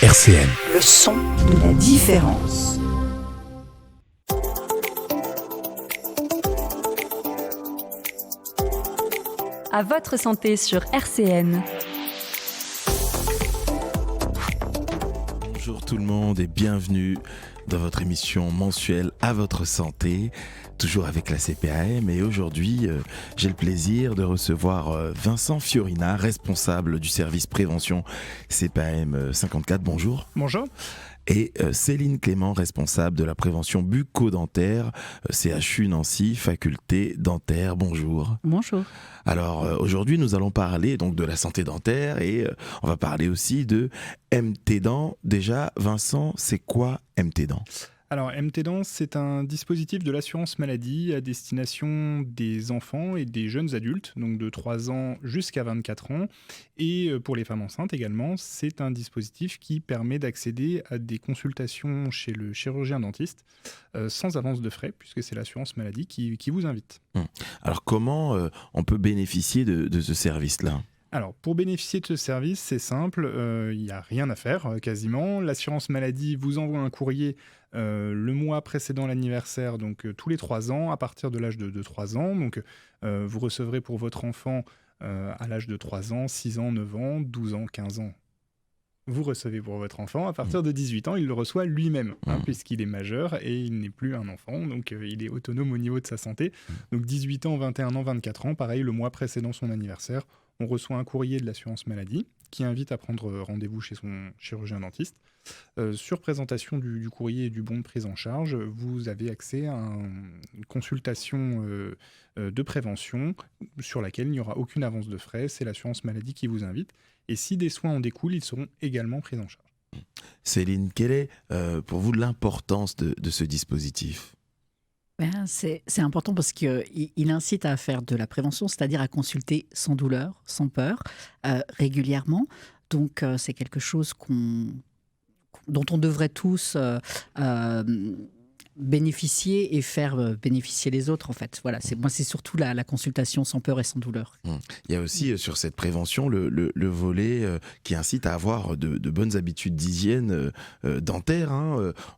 RCN. Le son de la différence. À votre santé sur RCN. Bonjour tout le monde et bienvenue dans votre émission mensuelle À votre santé, toujours avec la CPAM. Et aujourd'hui, j'ai le plaisir de recevoir Vincent Fiorina, responsable du service prévention CPAM 54. Bonjour. Bonjour. Et Céline Clément, responsable de la prévention bucco-dentaire, CHU Nancy, faculté dentaire. Bonjour. Bonjour. Alors aujourd'hui, nous allons parler donc de la santé dentaire et on va parler aussi de MT Dents. Déjà, Vincent, c'est quoi MT Dents ? Alors, MT Dents, c'est un dispositif de l'assurance maladie à destination des enfants et des jeunes adultes, donc de 3 ans jusqu'à 24 ans. Et pour les femmes enceintes également, c'est un dispositif qui permet d'accéder à des consultations chez le chirurgien dentiste sans avance de frais, puisque c'est l'assurance maladie qui vous invite. Alors comment on peut bénéficier de ce service-là ? Alors, pour bénéficier de ce service, c'est simple, il n'y a rien à faire quasiment. L'assurance maladie vous envoie un courrier le mois précédent l'anniversaire, donc tous les 3 ans, à partir de l'âge de 3 ans. Donc, vous recevrez pour votre enfant à l'âge de 3 ans, 6 ans, 9 ans, 12 ans, 15 ans. Vous recevez pour votre enfant. À partir de 18 ans, il le reçoit lui-même, puisqu'il est majeur et il n'est plus un enfant, donc il est autonome au niveau de sa santé. Donc 18 ans, 21 ans, 24 ans, pareil, le mois précédent son anniversaire, on reçoit un courrier de l'assurance maladie qui invite à prendre rendez-vous chez son chirurgien dentiste. Sur présentation du courrier et du bon de prise en charge, vous avez accès à une consultation de prévention sur laquelle il n'y aura aucune avance de frais. C'est l'assurance maladie qui vous invite. Et si des soins en découlent, ils seront également pris en charge. Céline, quelle est pour vous l'importance de ce dispositif ? C'est important parce qu'il incite à faire de la prévention, c'est-à-dire à consulter sans douleur, sans peur, régulièrement. Donc c'est quelque chose dont on devrait tous bénéficier et faire bénéficier les autres en fait. Voilà, c'est surtout la consultation sans peur et sans douleur. Il y a aussi sur cette prévention le volet qui incite à avoir de bonnes habitudes d'hygiène dentaire.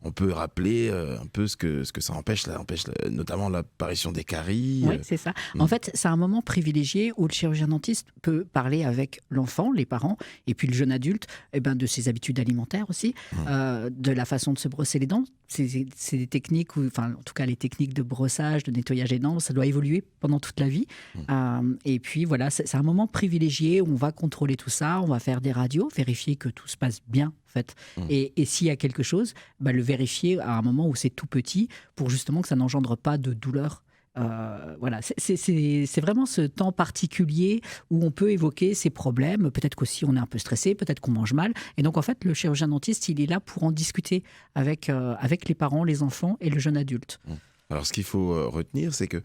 On peut rappeler un peu ce que ça empêche notamment l'apparition des caries. Oui, c'est ça. En fait, c'est un moment privilégié où le chirurgien dentiste peut parler avec l'enfant, les parents, et puis le jeune adulte, de ses habitudes alimentaires aussi, de la façon de se brosser les dents. C'est des techniques, en tout cas les techniques de brossage, de nettoyage des dents, ça doit évoluer pendant toute la vie. Et puis voilà, c'est un moment privilégié où on va contrôler tout ça, on va faire des radios, vérifier que tout se passe bien en fait. Et s'il y a quelque chose, le vérifier à un moment où c'est tout petit pour justement que ça n'engendre pas de douleur. Voilà, c'est vraiment ce temps particulier où on peut évoquer ces problèmes. Peut-être qu'aussi on est un peu stressé, peut-être qu'on mange mal. Et donc en fait, le chirurgien dentiste, il est là pour en discuter avec les parents, les enfants et le jeune adulte. Alors ce qu'il faut retenir, c'est que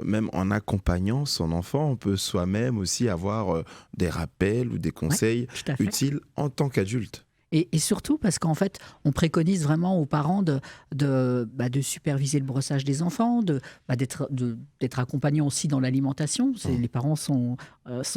même en accompagnant son enfant, on peut soi-même aussi avoir des rappels ou des conseils utiles en tant qu'adulte. Et surtout parce qu'en fait, on préconise vraiment aux parents de superviser le brossage des enfants, d'être accompagnants aussi dans l'alimentation. Les parents sont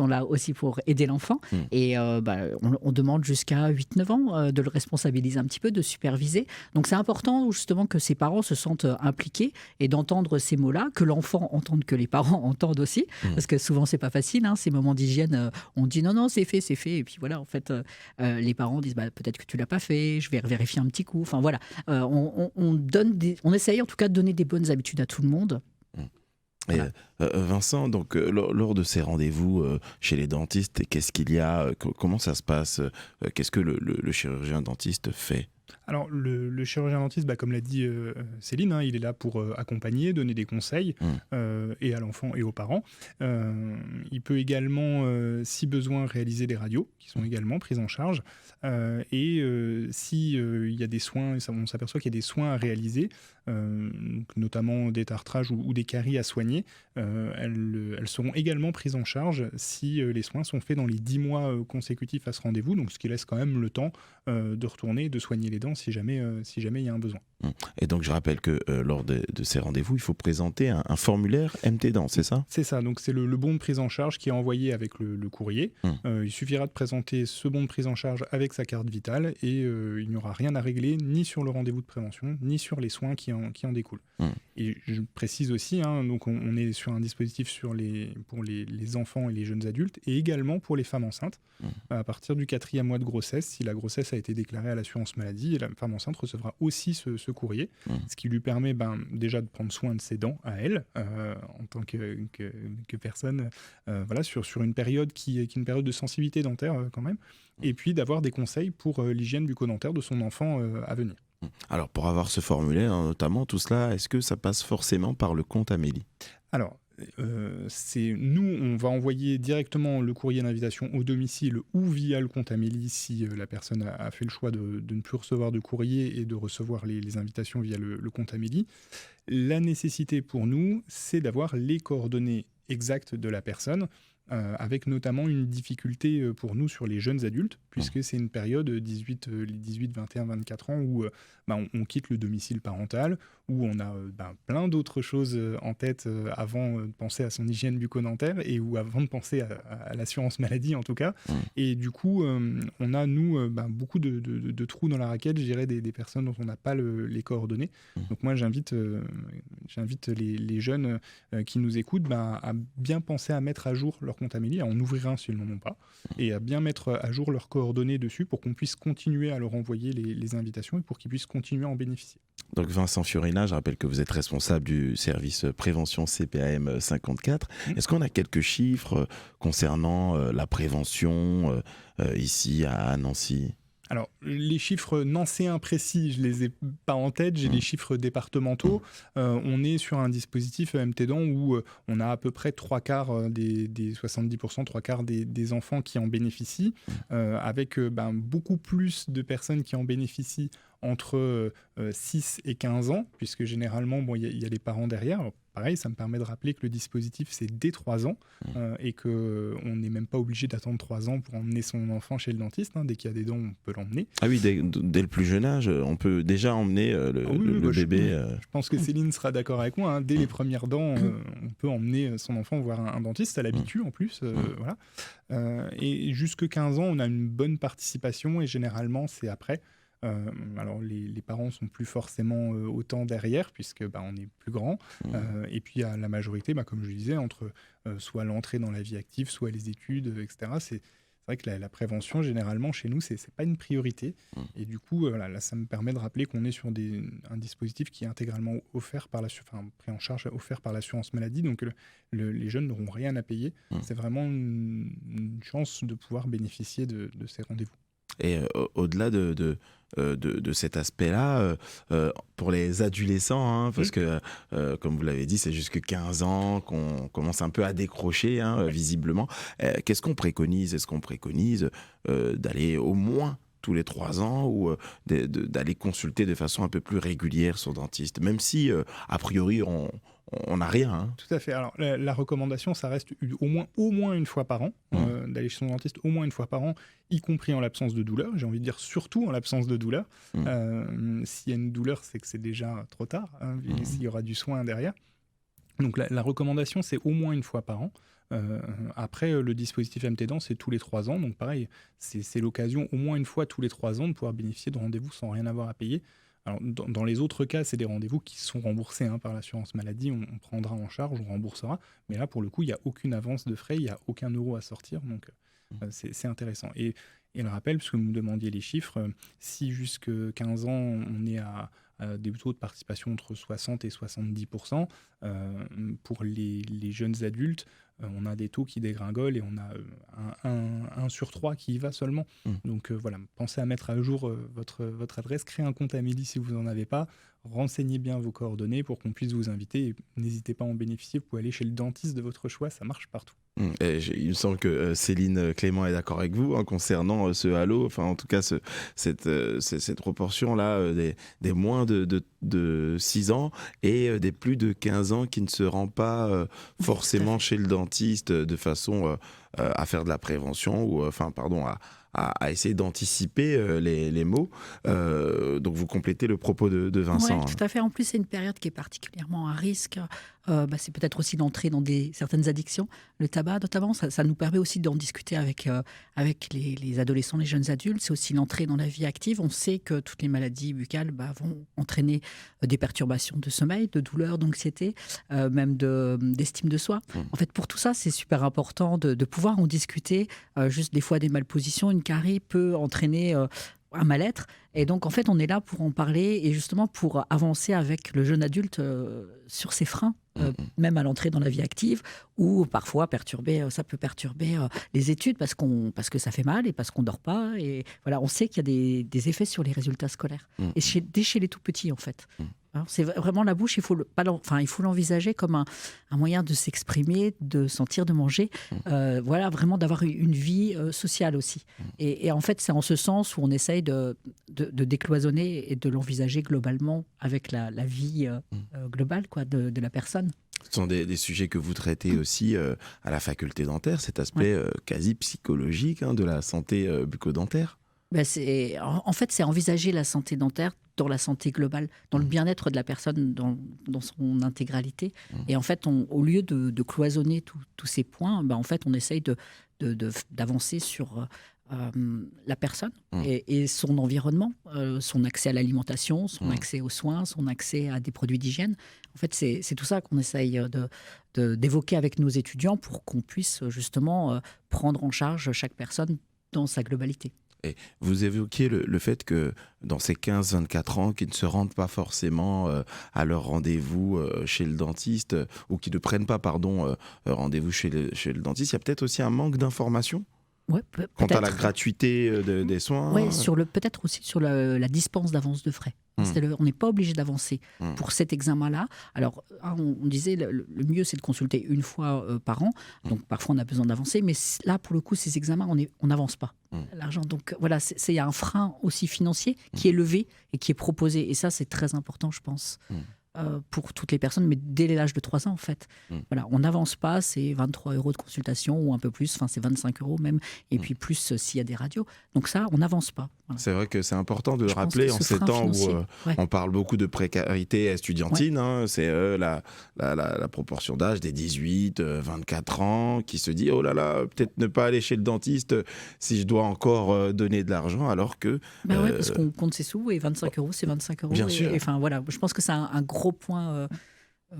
là aussi pour aider l'enfant. Et on demande jusqu'à 8-9 ans de le responsabiliser un petit peu, de superviser. Donc c'est important justement que ces parents se sentent impliqués et d'entendre ces mots-là, que l'enfant entende, que les parents entendent aussi. Parce que souvent, c'est pas facile. Ces moments d'hygiène, on dit non, c'est fait. Et puis voilà, en fait, les parents disent peut-être que tu l'as pas fait, je vais vérifier un petit coup. Enfin voilà, on essaye en tout cas de donner des bonnes habitudes à tout le monde. Voilà. Et, Vincent, donc lors de ces rendez-vous chez les dentistes, qu'est-ce qu'il y a, comment ça se passe, qu'est-ce que le chirurgien dentiste fait ? Alors, le chirurgien dentiste, comme l'a dit Céline, il est là pour accompagner, donner des conseils, et à l'enfant et aux parents. Il peut également, si besoin, réaliser des radios qui sont également prises en charge. Et si il y a des soins, on s'aperçoit qu'il y a des soins à réaliser, notamment des tartrages ou des caries à soigner, elles seront également prises en charge si les soins sont faits dans les 10 mois consécutifs à ce rendez-vous, donc ce qui laisse quand même le temps de retourner et de soigner les dents si jamais il y a un besoin. Et donc je rappelle que lors de ces rendez-vous, il faut présenter un formulaire MT Dents, c'est ça ? C'est ça, donc c'est le bon de prise en charge qui est envoyé avec le courrier. Il suffira de présenter ce bon de prise en charge avec sa carte vitale et il n'y aura rien à régler ni sur le rendez-vous de prévention, ni sur les soins qui en découlent. Et je précise aussi, donc on est sur un dispositif pour les enfants et les jeunes adultes et également pour les femmes enceintes. À partir du 4e mois de grossesse, si la grossesse a été déclarée à l'assurance maladie, la femme enceinte recevra aussi ce courrier, ce qui lui permet déjà de prendre soin de ses dents à elle, en tant que personne, sur une période qui est une période de sensibilité dentaire quand même, et puis d'avoir des conseils pour l'hygiène bucco-dentaire de son enfant à venir. Alors pour avoir ce formulaire, notamment tout cela, est-ce que ça passe forcément par le compte Amélie ? Alors, nous, on va envoyer directement le courrier d'invitation au domicile ou via le compte Amélie si la personne a fait le choix de ne plus recevoir de courrier et de recevoir les invitations via le compte Amélie. La nécessité pour nous, c'est d'avoir les coordonnées exactes de la personne, avec notamment une difficulté pour nous sur les jeunes adultes, puisque c'est une période 18, 21, 24 ans où on quitte le domicile parental, où on a plein d'autres choses en tête avant de penser à son hygiène bucco-dentaire et ou avant de penser à l'assurance maladie en tout cas. Et du coup, on a, nous, beaucoup de trous dans la raquette, je dirais, des personnes dont on n'a pas les coordonnées. Donc moi, j'invite les jeunes qui nous écoutent à bien penser à mettre à jour leur compte Amélie, à en ouvrir un s'ils n'en ont pas, et à bien mettre à jour leurs coordonnées dessus pour qu'on puisse continuer à leur envoyer les invitations et pour qu'ils puissent continuer à en bénéficier. Donc Vincent Fiorina, je rappelle que vous êtes responsable du service prévention CPAM 54. Est-ce qu'on a quelques chiffres concernant la prévention ici à Nancy ? Alors, les chiffres nancéens précis, je les ai pas en tête, j'ai les chiffres départementaux. On est sur un dispositif MT Dents où on a à peu près 3/4 des 70%, 3/4 des enfants qui en bénéficient, avec beaucoup plus de personnes qui en bénéficient entre 6 et 15 ans, puisque généralement, il y a les parents derrière. Alors, pareil, ça me permet de rappeler que le dispositif, c'est dès 3 ans et qu'on n'est même pas obligé d'attendre 3 ans pour emmener son enfant chez le dentiste. Dès qu'il y a des dents, on peut l'emmener. Ah oui, dès le plus jeune âge, on peut déjà emmener le bébé. Je pense que Céline sera d'accord avec moi. Dès les premières dents, on peut emmener son enfant voir un dentiste, à l'habitude en plus. Voilà. Et jusque 15 ans, on a une bonne participation et généralement, c'est après. Alors les parents sont plus forcément autant derrière puisque on est plus grand et puis à la majorité, comme je le disais, entre soit l'entrée dans la vie active, soit les études, etc. C'est vrai que la prévention généralement chez nous c'est pas une priorité et du coup là ça me permet de rappeler qu'on est sur un dispositif qui est intégralement offert par pris en charge offert par l'assurance maladie, donc les jeunes n'auront rien à payer. C'est vraiment une chance de pouvoir bénéficier de ces rendez-vous. Et au-delà de cet aspect-là, pour les adolescents, parce que, comme vous l'avez dit, c'est jusque 15 ans qu'on commence un peu à décrocher, visiblement. Qu'est-ce qu'on préconise ? Est-ce qu'on préconise d'aller au moins tous les 3 ans ou d'aller consulter de façon un peu plus régulière son dentiste, même si, a priori, on n'a rien. Tout à fait. Alors, la recommandation, ça reste au moins une fois par an, d'aller chez son dentiste au moins une fois par an, y compris en l'absence de douleur. J'ai envie de dire surtout en l'absence de douleur. S'il y a une douleur, c'est que c'est déjà trop tard, s'il y aura du soin derrière. Donc, la recommandation, c'est au moins une fois par an. Après, le dispositif MT Dents, c'est tous les 3 ans. Donc, pareil, c'est l'occasion au moins une fois tous les 3 ans de pouvoir bénéficier de rendez-vous sans rien avoir à payer. Alors, dans les autres cas, c'est des rendez-vous qui sont remboursés par l'assurance maladie. On prendra en charge, on remboursera. Mais là, pour le coup, il n'y a aucune avance de frais, il n'y a aucun euro à sortir. Donc, c'est intéressant. Et le rappel, puisque vous me demandiez les chiffres, si jusque 15 ans, on est à des taux de participation entre 60 et 70%, pour les jeunes adultes, on a des taux qui dégringolent et on a 1 sur 3 qui y va seulement. Donc voilà, pensez à mettre à jour votre adresse, créez un compte Amélie si vous n'en avez pas, renseignez bien vos coordonnées pour qu'on puisse vous inviter et n'hésitez pas à en bénéficier, vous pouvez aller chez le dentiste de votre choix, ça marche partout. Il me semble que Céline Clément est d'accord avec vous concernant ce halo, enfin en tout cas cette proportion-là des moins de 6 ans et des plus de 15 ans qui ne se rend pas forcément chez le dentiste de façon à faire de la prévention ou à essayer d'anticiper les maux. Donc vous complétez le propos de Vincent. Oui, tout à fait. En plus, c'est une période qui est particulièrement à risque. C'est peut-être aussi l'entrée dans certaines addictions. Le tabac, notamment, ça nous permet aussi d'en discuter avec les adolescents, les jeunes adultes. C'est aussi l'entrée dans la vie active. On sait que toutes les maladies buccales vont entraîner des perturbations de sommeil, de douleur, d'anxiété, même d'estime de soi. En fait, pour tout ça, c'est super important de pouvoir en discuter. Juste des fois, des malpositions, une carie peut entraîner un mal-être. Et donc, en fait, on est là pour en parler et justement pour avancer avec le jeune adulte sur ses freins, même à l'entrée dans la vie active, ou parfois ça peut perturber les études parce que ça fait mal et parce qu'on ne dort pas. Et voilà, on sait qu'il y a des effets sur les résultats scolaires. Et dès chez les tout petits, en fait. Alors, c'est vraiment la bouche, il faut l'envisager comme un moyen de s'exprimer, de sentir, de manger, vraiment d'avoir une vie sociale aussi. Et en fait, c'est en ce sens où on essaye de décloisonner et de l'envisager globalement avec la vie globale de la personne. Ce sont des sujets que vous traitez aussi à la faculté dentaire, cet aspect quasi psychologique de la santé bucco-dentaire. En fait, c'est envisager la santé dentaire dans la santé globale, dans le bien-être de la personne dans son intégralité. Et en fait, au lieu de cloisonner tous ces points, en fait, on essaye d'avancer sur la personne et son environnement, son accès à l'alimentation, son accès aux soins, son accès à des produits d'hygiène. En fait, c'est tout ça qu'on essaye d'évoquer avec nos étudiants pour qu'on puisse justement prendre en charge chaque personne dans sa globalité. Et vous évoquiez le fait que dans ces 15-24 ans, qui ne se rendent pas forcément à leur rendez-vous chez le dentiste ou qui ne prennent pas rendez-vous chez le dentiste, il y a peut-être aussi un manque d'information quant à la gratuité des soins. Oui, peut-être aussi sur la dispense d'avance de frais. On n'est pas obligé d'avancer pour cet examen-là. Alors, on disait le mieux, c'est de consulter une fois par an. Donc, parfois, on a besoin d'avancer. Mais là, pour le coup, ces examens, on n'avance pas. L'argent. Donc, voilà, il y a un frein aussi financier qui est levé et qui est proposé. Et ça, c'est très important, je pense. Pour toutes les personnes, mais dès l'âge de 3 ans, en fait. Voilà, on n'avance pas, c'est 23 € de consultation ou un peu plus, c'est 25 € même, et puis plus s'il y a des radios. Donc ça, on n'avance pas. Voilà. C'est vrai que c'est important de le rappeler en ces temps où on parle beaucoup de précarité estudiantine. C'est la proportion d'âge des 18, 24 ans qui se dit « Oh là là, peut-être ne pas aller chez le dentiste si je dois encore donner de l'argent », alors que... parce qu'on compte ses sous et 25 €, c'est 25 €. Bien sûr. Voilà, je pense que c'est un gros point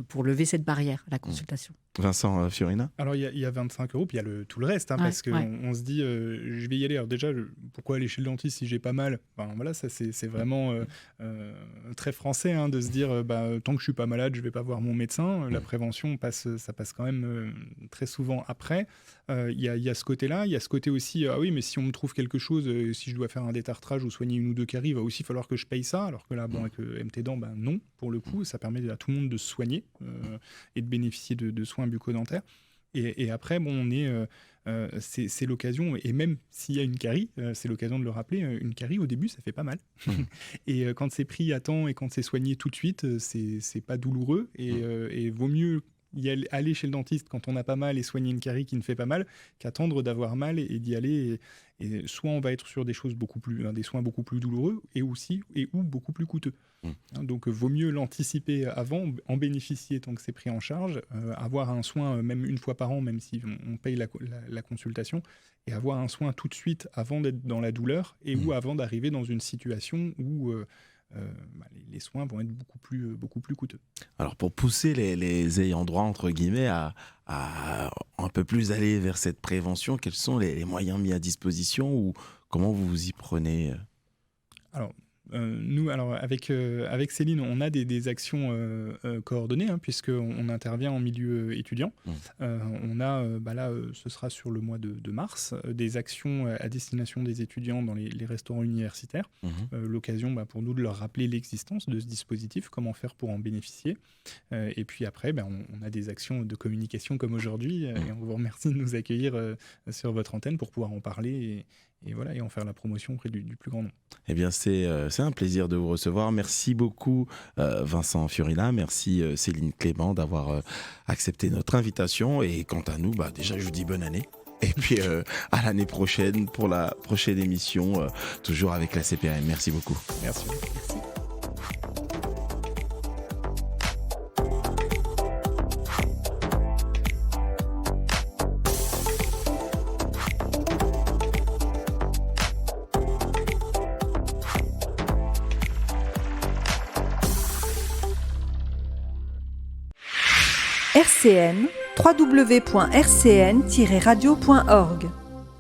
pour lever cette barrière à la consultation. Vincent Fiorina. Alors, il y a 25 €, puis il y a tout le reste, parce qu'on se dit, je vais y aller. Alors déjà, pourquoi aller chez le dentiste si j'ai pas mal ? Voilà, ça c'est vraiment très français de se dire, tant que je suis pas malade, je vais pas voir mon médecin. La prévention, ça passe quand même très souvent après. Il y a ce côté-là. Il y a ce côté aussi, ah oui, mais si on me trouve quelque chose, si je dois faire un détartrage ou soigner une ou deux caries, il va aussi falloir que je paye ça. Alors que là, avec MT Dents, non, pour le coup, ça permet à tout le monde de se soigner et de bénéficier de soins bucco-dentaires. Et après, c'est l'occasion, et même s'il y a une carie, c'est l'occasion de le rappeler, une carie au début, ça fait pas mal. Et quand c'est pris à temps et quand c'est soigné tout de suite, c'est pas douloureux, et vaut mieux aller chez le dentiste quand on a pas mal et soigner une carie qui ne fait pas mal qu'attendre d'avoir mal et d'y aller. Et soit on va être sur des soins beaucoup plus douloureux ou beaucoup plus coûteux. Donc vaut mieux l'anticiper avant, en bénéficier tant que c'est pris en charge, avoir un soin même une fois par an, même si on paye la consultation, et avoir un soin tout de suite avant d'être dans la douleur ou avant d'arriver dans une situation où les soins vont être beaucoup plus coûteux. Alors pour pousser les ayants droit entre guillemets à un peu plus aller vers cette prévention, quels sont les moyens mis à disposition ou comment vous vous y prenez ? Alors nous, avec Céline, on a des actions coordonnées, puisqu'on intervient en milieu étudiant. On a, là, ce sera sur le mois de mars, des actions à destination des étudiants dans les restaurants universitaires. L'occasion pour nous de leur rappeler l'existence de ce dispositif, comment faire pour en bénéficier. Et puis après, on a des actions de communication comme aujourd'hui, et on vous remercie de nous accueillir sur votre antenne pour pouvoir en parler et en faire la promotion auprès du plus grand nombre. Eh bien, c'est un plaisir de vous recevoir. Merci beaucoup, Vincent Fiorina. Merci, Céline Clément, d'avoir accepté notre invitation. Et quant à nous, déjà, je vous dis bonne année. Et puis à l'année prochaine pour la prochaine émission, toujours avec la CPAM. Merci beaucoup. Merci. Merci. RCN, www.rcn-radio.org